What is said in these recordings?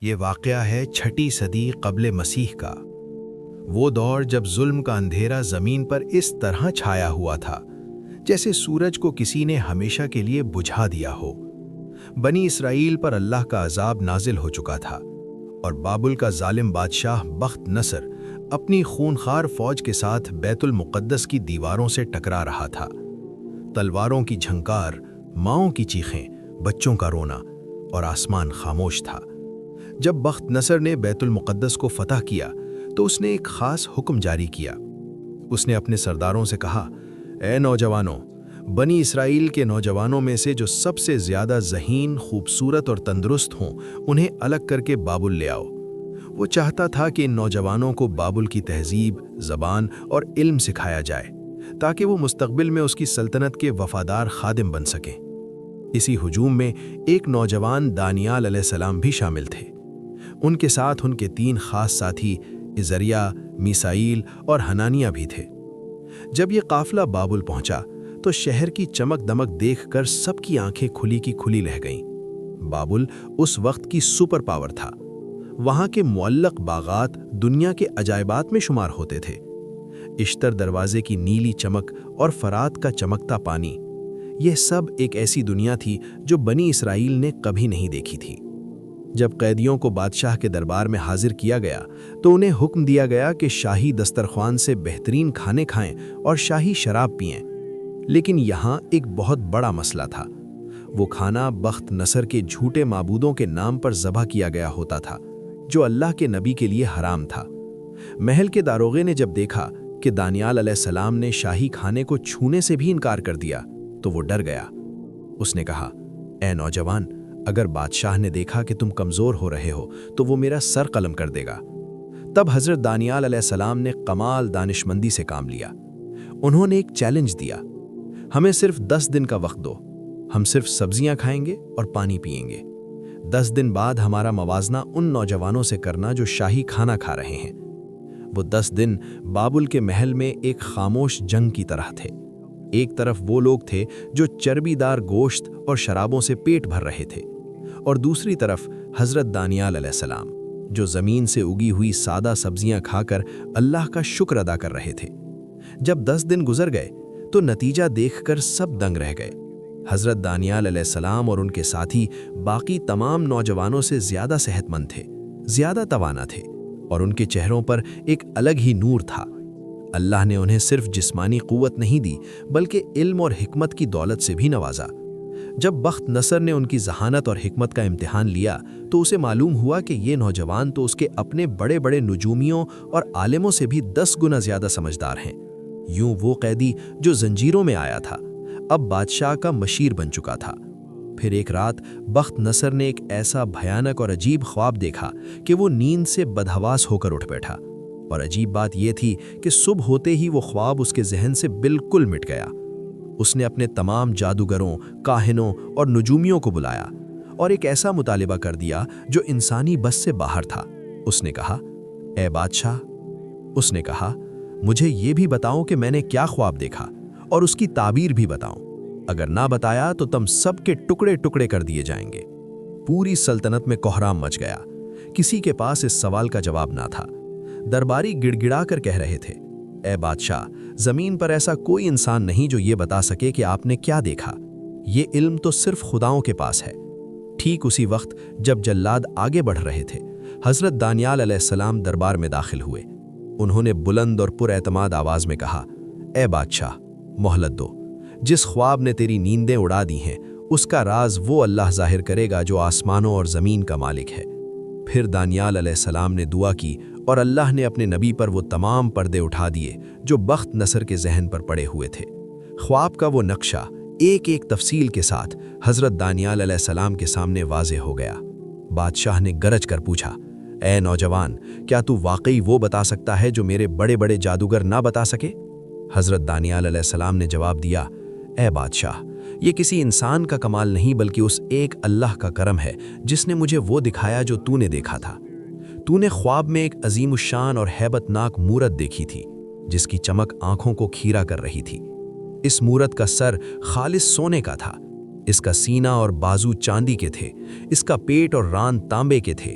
یہ واقعہ ہے 6 صدی قبل مسیح کا۔ وہ دور جب ظلم کا اندھیرا زمین پر اس طرح چھایا ہوا تھا جیسے سورج کو کسی نے ہمیشہ کے لیے بجھا دیا ہو۔ بنی اسرائیل پر اللہ کا عذاب نازل ہو چکا تھا اور بابل کا ظالم بادشاہ بخت نصر اپنی خونخوار فوج کے ساتھ بیت المقدس کی دیواروں سے ٹکرا رہا تھا۔ تلواروں کی جھنکار، ماؤں کی چیخیں، بچوں کا رونا اور آسمان خاموش تھا۔ جب بخت نصر نے بیت المقدس کو فتح کیا تو اس نے ایک خاص حکم جاری کیا۔ اس نے اپنے سرداروں سے کہا، اے نوجوانوں، بنی اسرائیل کے نوجوانوں میں سے جو سب سے زیادہ ذہین، خوبصورت اور تندرست ہوں انہیں الگ کر کے بابل لے آؤ۔ وہ چاہتا تھا کہ ان نوجوانوں کو بابل کی تہذیب، زبان اور علم سکھایا جائے تاکہ وہ مستقبل میں اس کی سلطنت کے وفادار خادم بن سکیں۔ اسی ہجوم میں ایک نوجوان دانیال علیہ السلام بھی شامل تھے۔ ان کے ساتھ ان کے 3 خاص ساتھی عزریہ، میسائیل اور حنانیہ بھی تھے۔ جب یہ قافلہ بابل پہنچا تو شہر کی چمک دمک دیکھ کر سب کی آنکھیں کھلی کی کھلی رہ گئیں۔ بابل اس وقت کی سپر پاور تھا۔ وہاں کے معلق باغات دنیا کے عجائبات میں شمار ہوتے تھے۔ اشتر دروازے کی نیلی چمک اور فرات کا چمکتا پانی، یہ سب ایک ایسی دنیا تھی جو بنی اسرائیل نے کبھی نہیں دیکھی تھی۔ جب قیدیوں کو بادشاہ کے دربار میں حاضر کیا گیا تو انہیں حکم دیا گیا کہ شاہی دسترخوان سے بہترین کھانے کھائیں اور شاہی شراب پئیں۔ لیکن یہاں ایک بہت بڑا مسئلہ تھا۔ وہ کھانا بخت نصر کے جھوٹے معبودوں کے نام پر ذبح کیا گیا ہوتا تھا جو اللہ کے نبی کے لیے حرام تھا۔ محل کے داروغے نے جب دیکھا کہ دانیال علیہ السلام نے شاہی کھانے کو چھونے سے بھی انکار کر دیا تو وہ ڈر گیا۔ اس نے کہا، اے نوجوان، اگر بادشاہ نے دیکھا کہ تم کمزور ہو رہے ہو تو وہ میرا سر قلم کر دے گا۔ تب حضرت دانیال علیہ السلام نے کمال دانشمندی سے کام لیا۔ انہوں نے ایک چیلنج دیا، ہمیں صرف 10 دن کا وقت دو، ہم صرف سبزیاں کھائیں گے اور پانی پئیں گے۔ 10 دن بعد ہمارا موازنہ ان نوجوانوں سے کرنا جو شاہی کھانا کھا رہے ہیں۔ وہ 10 دن بابل کے محل میں ایک خاموش جنگ کی طرح تھے۔ ایک طرف وہ لوگ تھے جو چربی دار گوشت اور شرابوں سے پیٹ بھر رہے تھے، اور دوسری طرف حضرت دانیال علیہ السلام جو زمین سے اگی ہوئی سادہ سبزیاں کھا کر اللہ کا شکر ادا کر رہے تھے۔ جب 10 دن گزر گئے تو نتیجہ دیکھ کر سب دنگ رہ گئے۔ حضرت دانیال علیہ السلام اور ان کے ساتھی باقی تمام نوجوانوں سے زیادہ صحت مند تھے، زیادہ توانا تھے، اور ان کے چہروں پر ایک الگ ہی نور تھا۔ اللہ نے انہیں صرف جسمانی قوت نہیں دی بلکہ علم اور حکمت کی دولت سے بھی نوازا۔ جب بخت نصر نے ان کی ذہانت اور حکمت کا امتحان لیا تو اسے معلوم ہوا کہ یہ نوجوان تو اس کے اپنے بڑے بڑے نجومیوں اور عالموں سے بھی 10 گنا زیادہ سمجھدار ہیں۔ یوں وہ قیدی جو زنجیروں میں آیا تھا اب بادشاہ کا مشیر بن چکا تھا۔ پھر ایک رات بخت نصر نے ایک ایسا بھیانک اور عجیب خواب دیکھا کہ وہ نیند سے بدحواس ہو کر اٹھ بیٹھا، اور عجیب بات یہ تھی کہ صبح ہوتے ہی وہ خواب اس کے ذہن سے بالکل مٹ گیا۔ اس نے اپنے تمام جادوگروں، کاہنوں اور نجومیوں کو بلایا اور ایک ایسا مطالبہ کر دیا جو انسانی بس سے باہر تھا۔ اس نے کہا، اے بادشاہ، اس نے کہا، مجھے یہ بھی بتاؤ کہ میں نے کیا خواب دیکھا اور اس کی تعبیر بھی بتاؤ۔ اگر نہ بتایا تو تم سب کے ٹکڑے ٹکڑے کر دیے جائیں گے۔ پوری سلطنت میں کوہرام مچ گیا۔ کسی کے پاس اس سوال کا جواب نہ تھا۔ درباری گڑ گڑا کر کہہ رہے تھے، اے بادشاہ، زمین پر ایسا کوئی انسان نہیں جو یہ بتا سکے کہ آپ نے کیا دیکھا۔ یہ علم تو صرف خداؤں کے پاس ہے۔ ٹھیک اسی وقت جب جلاد آگے بڑھ رہے تھے، حضرت دانیال علیہ السلام دربار میں داخل ہوئے۔ انہوں نے بلند اور پر اعتماد آواز میں کہا، اے بادشاہ، مہلت دو۔ جس خواب نے تیری نیندیں اڑا دی ہیں اس کا راز وہ اللہ ظاہر کرے گا جو آسمانوں اور زمین کا مالک ہے۔ پھر دانیال علیہ السلام نے دعا کی اور اللہ نے اپنے نبی پر وہ تمام پردے اٹھا دیے جو بخت نصر کے ذہن پر پڑے ہوئے تھے۔ خواب کا وہ نقشہ ایک ایک تفصیل کے ساتھ حضرت دانیال علیہ السلام کے سامنے واضح ہو گیا۔ بادشاہ نے گرج کر پوچھا، اے نوجوان، کیا تو واقعی وہ بتا سکتا ہے جو میرے بڑے بڑے جادوگر نہ بتا سکے؟ حضرت دانیال علیہ السلام نے جواب دیا، اے بادشاہ، یہ کسی انسان کا کمال نہیں بلکہ اس ایک اللہ کا کرم ہے جس نے مجھے وہ دکھایا جو تو نے دیکھا تھا۔ تو نے خواب میں ایک عظیم الشان اور ہیبت ناک مورت دیکھی تھی جس کی چمک آنکھوں کو کھیرا کر رہی تھی۔ اس مورت کا سر خالص سونے کا تھا، اس کا سینہ اور بازو چاندی کے تھے، اس کا پیٹ اور ران تانبے کے تھے،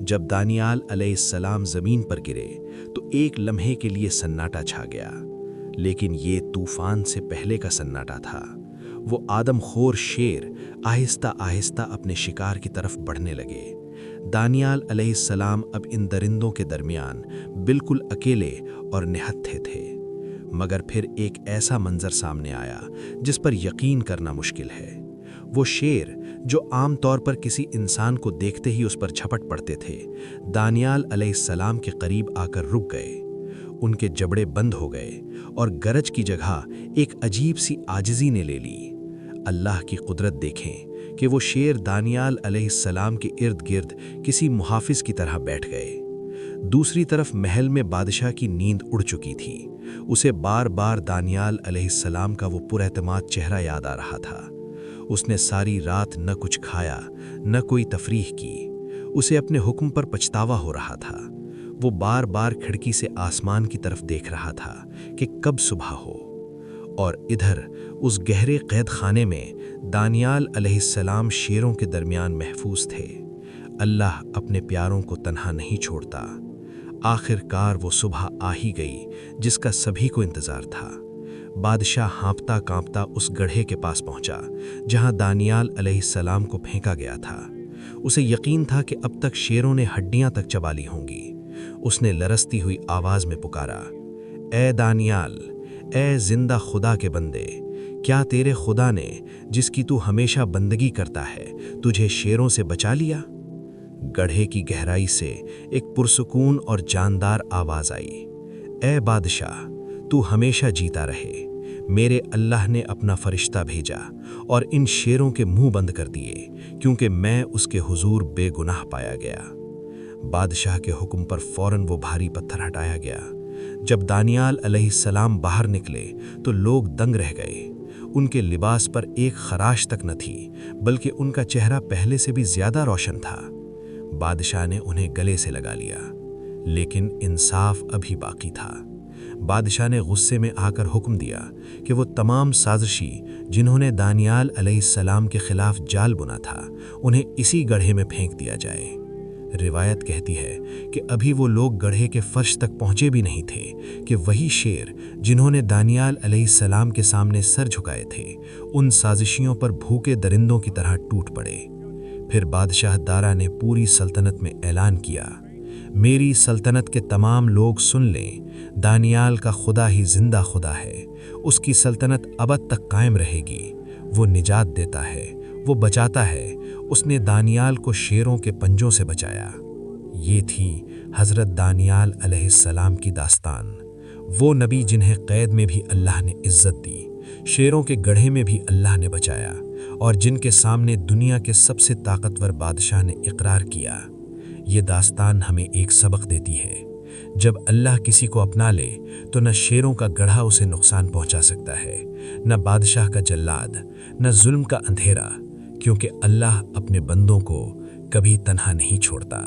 جب دانیال علیہ السلام زمین پر گرے تو ایک لمحے کے لیے سناٹا چھا گیا، لیکن یہ طوفان سے پہلے کا سناٹا تھا۔ وہ آدم خور شیر آہستہ آہستہ اپنے شکار کی طرف بڑھنے لگے۔ دانیال علیہ السلام اب ان درندوں کے درمیان بالکل اکیلے اور نہتھے تھے، مگر پھر ایک ایسا منظر سامنے آیا جس پر یقین کرنا مشکل ہے۔ وہ شیر جو عام طور پر کسی انسان کو دیکھتے ہی اس پر جھپٹ پڑتے تھے، دانیال علیہ السلام کے قریب آ کر رک گئے۔ ان کے جبڑے بند ہو گئے اور گرج کی جگہ ایک عجیب سی عاجزی نے لے لی۔ اللہ کی قدرت دیکھیں کہ وہ شیر دانیال علیہ السلام کے ارد گرد کسی محافظ کی طرح بیٹھ گئے۔ دوسری طرف محل میں بادشاہ کی نیند اڑ چکی تھی۔ اسے بار بار دانیال علیہ السلام کا وہ پراعتماد چہرہ یاد آ رہا تھا۔ اس نے ساری رات نہ کچھ کھایا نہ کوئی تفریح کی۔ اسے اپنے حکم پر پچھتاوا ہو رہا تھا۔ وہ بار بار کھڑکی سے آسمان کی طرف دیکھ رہا تھا کہ کب صبح ہو، اور ادھر اس گہرے قید خانے میں دانیال علیہ السلام شیروں کے درمیان محفوظ تھے۔ اللہ اپنے پیاروں کو تنہا نہیں چھوڑتا۔ آخر کار وہ صبح آ ہی گئی جس کا سبھی کو انتظار تھا۔ بادشاہ ہانپتا کانپتا اس گڑھے کے پاس پہنچا جہاں دانیال علیہ السلام کو پھینکا گیا تھا۔ اسے یقین تھا کہ اب تک شیروں نے ہڈیاں تک چبا لی ہوں گی۔ اس نے لرزتی ہوئی آواز میں پکارا، اے دانیال، اے زندہ خدا کے بندے، کیا تیرے خدا نے جس کی تو ہمیشہ بندگی کرتا ہے تجھے شیروں سے بچا لیا؟ گڑھے کی گہرائی سے ایک پرسکون اور جاندار آواز آئی، اے بادشاہ، تو ہمیشہ جیتا رہے۔ میرے اللہ نے اپنا فرشتہ بھیجا اور ان شیروں کے منہ بند کر دیے کیونکہ میں اس کے حضور بے گناہ پایا گیا۔ بادشاہ کے حکم پر فوراً وہ بھاری پتھر ہٹایا گیا۔ جب دانیال علیہ السلام باہر نکلے تو لوگ دنگ رہ گئے۔ ان کے لباس پر ایک خراش تک نہ تھی، بلکہ ان کا چہرہ پہلے سے بھی زیادہ روشن تھا۔ بادشاہ نے انہیں گلے سے لگا لیا، لیکن انصاف ابھی باقی تھا۔ بادشاہ نے غصے میں آ کر حکم دیا کہ وہ تمام سازشی جنہوں نے دانیال علیہ السلام کے خلاف جال بنا تھا انہیں اسی گڑھے میں پھینک دیا جائے۔ روایت کہتی ہے کہ ابھی وہ لوگ گڑھے کے فرش تک پہنچے بھی نہیں تھے کہ وہی شیر جنہوں نے دانیال علیہ السلام کے سامنے سر جھکائے تھے ان سازشیوں پر بھوکے درندوں کی طرح ٹوٹ پڑے۔ پھر بادشاہ دارا نے پوری سلطنت میں اعلان کیا، میری سلطنت کے تمام لوگ سن لیں، دانیال کا خدا ہی زندہ خدا ہے، اس کی سلطنت ابد تک قائم رہے گی۔ وہ نجات دیتا ہے، وہ بچاتا ہے، اس نے دانیال کو شیروں کے پنجوں سے بچایا۔ یہ تھی حضرت دانیال علیہ السلام کی داستان، وہ نبی جنہیں قید میں بھی اللہ نے عزت دی، شیروں کے گڑھے میں بھی اللہ نے بچایا، اور جن کے سامنے دنیا کے سب سے طاقتور بادشاہ نے اقرار کیا۔ یہ داستان ہمیں ایک سبق دیتی ہے، جب اللہ کسی کو اپنا لے تو نہ شیروں کا گڑھا اسے نقصان پہنچا سکتا ہے، نہ بادشاہ کا جلاد، نہ ظلم کا اندھیرا، کیونکہ اللہ اپنے بندوں کو کبھی تنہا نہیں چھوڑتا۔